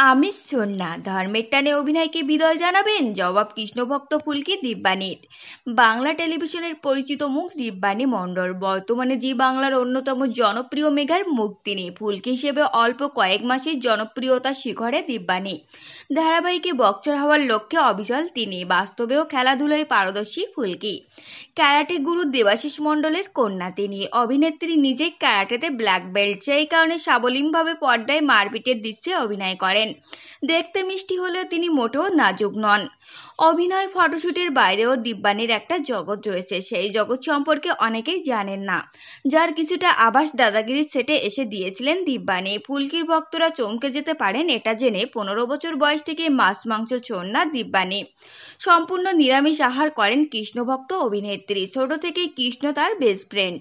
আমিষ না ধর্মের টানে অভিনয়কে বিদায় জানাবেন, জবাব কৃষ্ণভক্ত ফুলকি দিব্যানীর। বাংলা টেলিভিশনের পরিচিত মুখ দিব্যানী মণ্ডল বর্তমানে জি বাংলার অন্যতম জনপ্রিয় মেগার মুখ তিনি। ফুলকি হিসেবে অল্প কয়েক মাসেই জনপ্রিয়তার শিখরে দিব্যানী। ধারাবাহিকে বক্সার হওয়ার লক্ষ্যে অবিচল তিনি। বাস্তবেও খেলাধুলায় পারদর্শী ফুলকি। ক্যারাটে গুরু দেবাশিস মণ্ডলের কন্যা তিনি। অভিনেত্রী নিজে ক্যারাটেতে ব্ল্যাক বেল্ট, সেই কারণে সাবলীলভাবে পর্দায় মারপিটের দৃশ্যে অভিনয় করেন। দেখতে মিষ্টি হলেও তিনি মোটেও নাজুক নন। অভিনয় ফটোশুটের বাইরেও দিব্যানীর একটা জগৎ রয়েছে, সেই জগৎ সম্পর্কে অনেকেই জানেন না, যার কিছুটা আভাস দাদাগিরির সেটে এসে দিয়েছিলেন দিব্যানী। ফুলকির ভক্তরা চমকে যেতে পারেন এটা জেনে, 15 বছর বয়স থেকে মাছ মাংস ছোন না দিব্যানী। সম্পূর্ণ নিরামিষ আহার করেন কৃষ্ণভক্ত অভিনেত্রী। ছোট থেকেই কৃষ্ণ তার বেস্ট ফ্রেন্ড।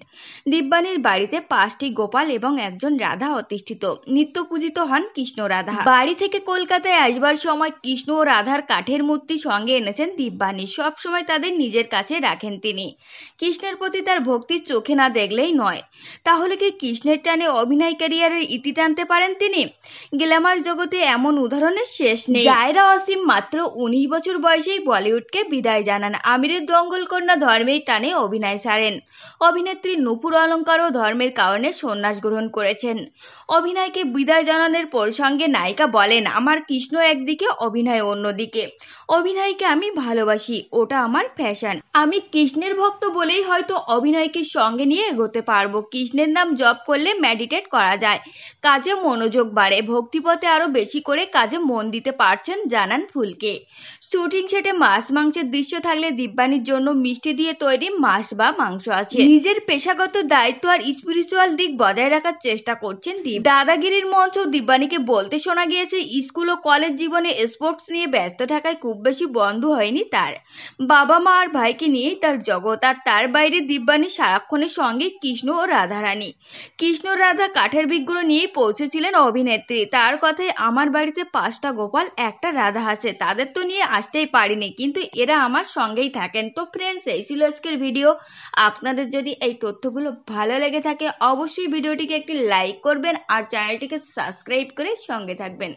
দিব্যানীর বাড়িতে 5টি গোপাল এবং একজন রাধা অধিষ্ঠিত। নিত্য পূজিত হন কৃষ্ণ রাধা। বাড়ি থেকে কলকাতায় আসবার সময় কৃষ্ণ ও রাধার কাঠের মূর্তি সঙ্গে এনেছেন দিব্যানী। সবসময় তাদের নিজের কাছে রাখেন তিনি। কৃষ্ণের প্রতি তার ভক্তি চোখে না দেখলেই নয়। তাহলে কি কৃষ্ণের টানে অভিনয় ক্যারিয়ারের ইতি টানতে পারেন তিনি? গ্ল্যামার জগতে এমন উদাহরণের শেষ নেই। জায়রা অসীম মাত্র 19 বছর বয়সেই বলিউডকে বিদায় জানান। আমিরের দঙ্গল কন্যা ধর্মের টানে অভিনয় ছাড়েন। অভিনেত্রী নূপুর অলঙ্কারও ধর্মের কারণে সন্ন্যাস গ্রহণ করেছেন। অভিনয়কে বিদায় জানানোর প্রসঙ্গে নায়িকা বলেন, আমার কৃষ্ণ একদিকে, অভিনয় অন্যদিকে। অভিনয়কে আমি ভালোবাসি, ওটা আমার ফ্যাশন। আমি কৃষ্ণের ভক্ত বলেই হয়তো অভিনয়কে সঙ্গে নিয়ে এগোতে পারবো। কৃষ্ণের নাম জপ করলে মেডিটেট করা যায়, কাজে মনোযোগ বাড়ে, ভক্তিপথে আরো বেশি করে কাজে মন দিতে পারছেন জানান ফুলকি। শুটিং সেটে মাছ মাংসের দৃশ্য থাকলে দিব্যানীর জন্য মিষ্টি দিয়ে তৈরি মাছ বা মাংস আছে। নিজের পেশাগত দায়িত্ব আর স্পিরিচুয়াল দিক বজায় রাখার চেষ্টা করছেন দাদাগিরির মঞ্চ দিব্যানীকে বলতে শোনা গিয়েছে, স্কুল ও কলেজ জীবনে স্পোর্টস নিয়ে ব্যস্ত থাকায় খুব বেশি বন্ধু হয়নি তার। বাবা মা আর ভাইকে নিয়েই তার জগৎ। আর তার বাইরে দিব্যানী সারাক্ষণের সঙ্গে কৃষ্ণ ও রাধারানী। কৃষ্ণ রাধা কাঠের বিগ্রহ নিয়েই পৌঁছেছিলেন অভিনেত্রী। তার কথায়, আমার বাড়িতে 5টা গোপাল, একটা রাধা আছে, তাদের তো নিয়ে আসতেই পারিনি, কিন্তু এরা আমার সঙ্গেই থাকেন। তো ফ্রেন্ডস, এই ছিল আজকের ভিডিও। আপনাদের যদি এই তথ্যগুলো ভালো লেগে থাকে অবশ্যই ভিডিওটিকে একটি লাইক করবেন আর চ্যানেলটিকে সাবস্ক্রাইব করে সঙ্গে থাকবেন।